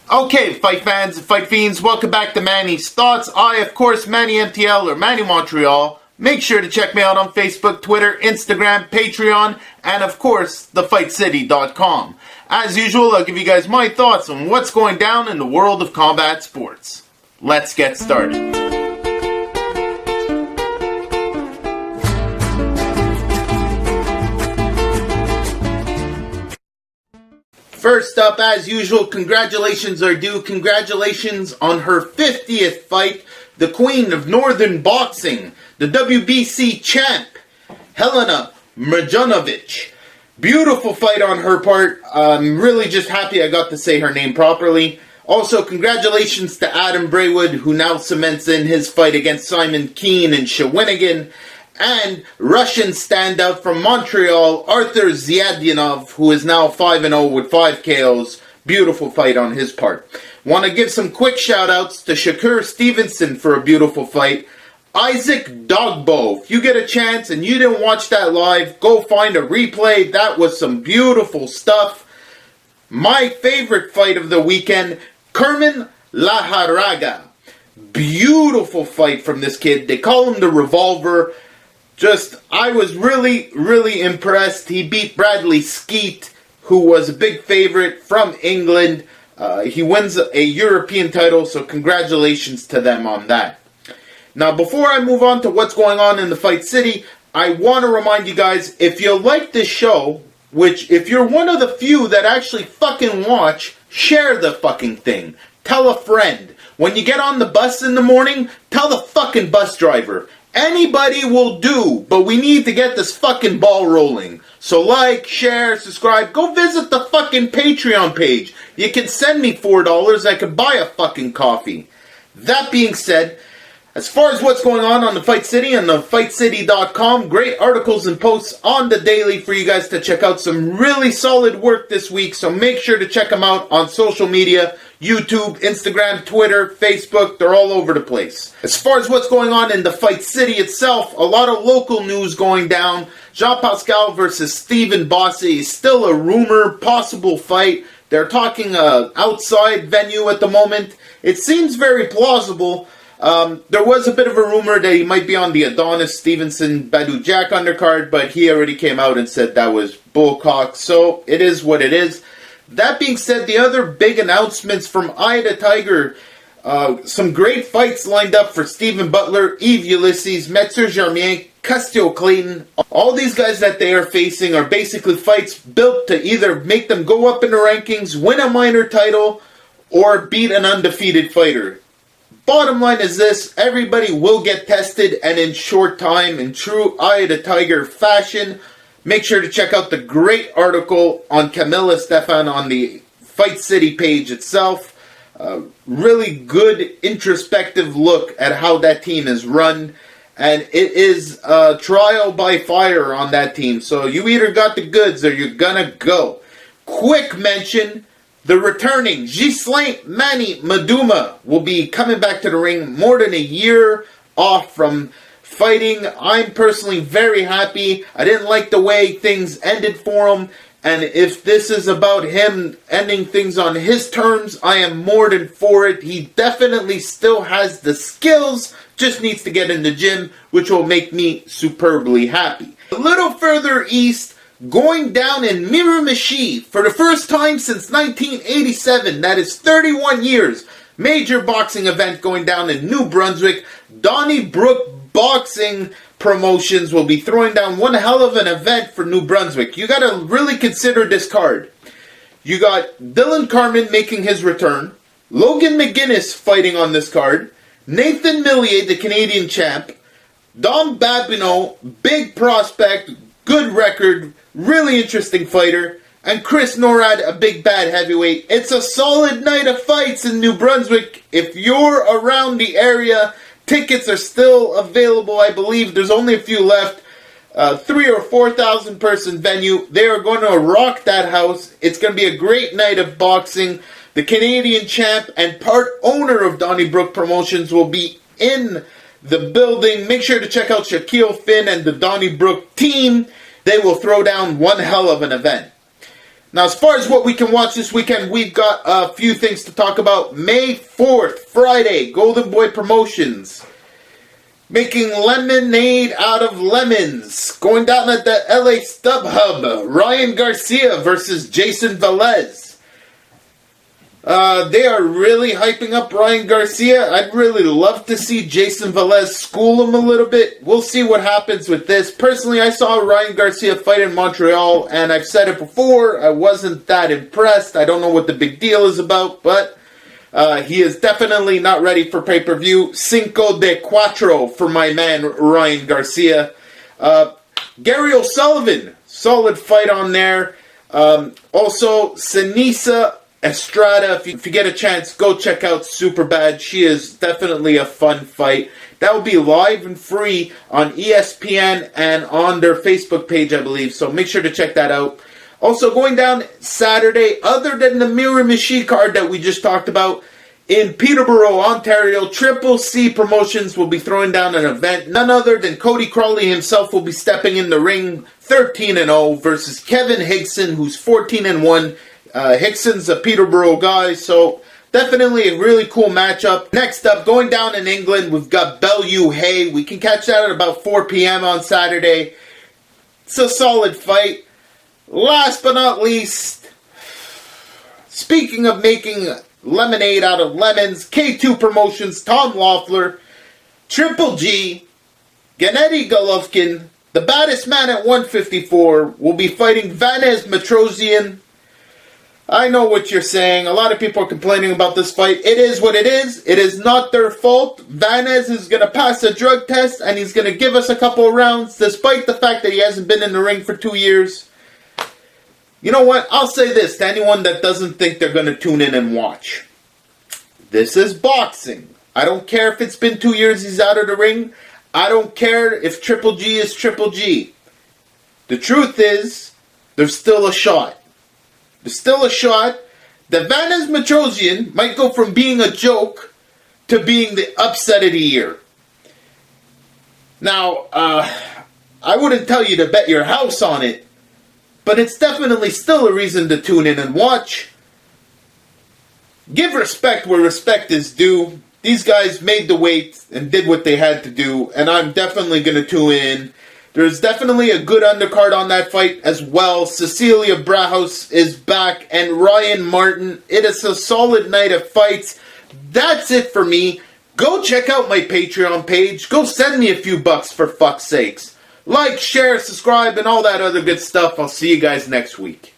Okay, fight fans and fight fiends, welcome back to Manny's Thoughts. I, of course, Manny MTL or Manny Montreal. Make sure to check me out on Facebook, Twitter, Instagram, Patreon, and of course, thefightcity.com. As usual, I'll give you guys my thoughts on what's going down in the world of combat sports. Let's get started. First up, as usual, congratulations are due. Congratulations on her 50th fight, the queen of Northern Boxing, the WBC champ, Helena Mrjanovic. Beautiful fight on her part. I'm really just happy I got to say her name properly. Also, congratulations to Adam Braywood, who now cements in his fight against Simon Keane in Shawinigan. And Russian standout from Montreal, Arthur Ziadyanov, who is now 5-0 with 5 KOs. Beautiful fight on his part. Want to give some quick shout-outs to Shakur Stevenson for a beautiful fight. Isaac Dogbo, if you get a chance and you didn't watch that live, go find a replay. That was some beautiful stuff. My favorite fight of the weekend, Kerman Laharaga. Beautiful fight from this kid. They call him the Revolver. I was really impressed. He beat Bradley Skeet, who was a big favorite from England. He wins a European title, so congratulations to them on that. Now, before I move on to what's going on in the Fight City, I want to remind you guys, if you like this show, which if you're one of the few that actually fucking watch, share the fucking thing. Tell a friend. When you get on the bus in the morning, tell the fucking bus driver. Anybody will do, but we need to get this fucking ball rolling. So like, share, subscribe, go visit the fucking Patreon page. You can send me $4, I can buy a fucking coffee. That being said, as far as what's going on the Fight City and the FightCity.com, great articles and posts on the daily for you guys to check out. Some really solid work this week, so make sure to check them out on social media, YouTube, Instagram, Twitter, Facebook, they're all over the place. As far as what's going on in the Fight City itself, a lot of local news going down. Jean Pascal versus Stephen Bossé is still a rumor, possible fight. They're talking outside venue at the moment. It seems very plausible. There was a bit of a rumor that he might be on the Adonis Stevenson Badu Jack undercard, but he already came out and said that was bullcock, so it is what it is. That being said, the other big announcements from Eye of the Tiger, some great fights lined up for Stephen Butler, Yves Ulysses, Metzer Germain, Castio Clayton. All these guys that they are facing are basically fights built to either make them go up in the rankings, win a minor title, or beat an undefeated fighter. Bottom line is this, everybody will get tested, and in short time, in true Eye of the Tiger fashion. Make sure to check out the great article on Camilla Stefan on the Fight City page itself. Really good introspective look at how that team is run. And it is a trial by fire on that team. So you either got the goods or you're gonna go. Quick mention, the returning Ghislain Manny Maduma will be coming back to the ring more than a year off from fighting. I'm personally very happy. I didn't like the way things ended for him. And if this is about him ending things on his terms, I am more than for it. He definitely still has the skills, just needs to get in the gym, which will make me superbly happy. A little further east, going down in Miramichi for the first time since 1987, that is 31 years, major boxing event going down in New Brunswick. Donnybrook Boxing Promotions will be throwing down one hell of an event for New Brunswick. You gotta really consider this card. You got Dylan Carmen making his return, Logan McGuinness fighting on this card, Nathan Millier, the Canadian champ, Dom Babineau, big prospect, good record, really interesting fighter, and Chris Norad, a big bad heavyweight. It's a solid night of fights in New Brunswick. If you're around the area, tickets are still available. I believe there's only a few left. 3,000 or 4,000 person venue. They are going to rock that house. It's going to be a great night of boxing. The Canadian champ and part owner of Donnybrook Promotions will be in the building. Make sure to check out Shaquille Finn and the Donnybrook team. They will throw down one hell of an event. Now, as far as what we can watch this weekend, we've got a few things to talk about. May 4th, Friday, Golden Boy Promotions. Making lemonade out of lemons. Going down at the LA StubHub. Ryan Garcia versus Jason Velez. They are really hyping up Ryan Garcia. I'd really love to see Jason Velez school him a little bit. We'll see what happens with this. Personally, I saw Ryan Garcia fight in Montreal, and I've said it before, I wasn't that impressed. I don't know what the big deal is about, but he is definitely not ready for pay-per-view. Cinco de Cuatro for my man Ryan Garcia. Gary O'Sullivan, solid fight on there. Also, Sinisa Estrada, if you get a chance, go check out Superbad. She is definitely a fun fight. That will be live and free on ESPN and on their Facebook page, I believe. So make sure to check that out. Also, going down Saturday, other than the Miramichi card that we just talked about, in Peterborough, Ontario, Triple C Promotions will be throwing down an event. None other than Cody Crawley himself will be stepping in the ring, 13-0 versus Kevin Hickson, who's 14-1. Hickson's a Peterborough guy, so definitely a really cool matchup. Next up, going down in England, we've got Bellew Hay. We can catch that at about 4 p.m. on Saturday. It's a solid fight. Last but not least, speaking of making lemonade out of lemons, K2 Promotions, Tom Loeffler, Triple G, Gennady Golovkin, the baddest man at 154, will be fighting Vanez Petrosyan. I know what you're saying. A lot of people are complaining about this fight. It is what it is. It is not their fault. Vanez is going to pass a drug test, and he's going to give us a couple of rounds, despite the fact that he hasn't been in the ring for 2 years. You know what? I'll say this to anyone that doesn't think they're going to tune in and watch. This is boxing. I don't care if it's been 2 years he's out of the ring. I don't care if Triple G is Triple G. The truth is, there's still a shot. There's still a shot that Vanez Petrosyan might go from being a joke to being the upset of the year. Now, I wouldn't tell you to bet your house on it, but it's definitely still a reason to tune in and watch. Give respect where respect is due. These guys made the weight and did what they had to do, and I'm definitely going to tune in. There's definitely a good undercard on that fight as well. Cecilia Brahaus is back, and Ryan Martin. It is a solid night of fights. That's it for me. Go check out my Patreon page. Go send me a few bucks for fuck's sakes. Like, share, subscribe, and all that other good stuff. I'll see you guys next week.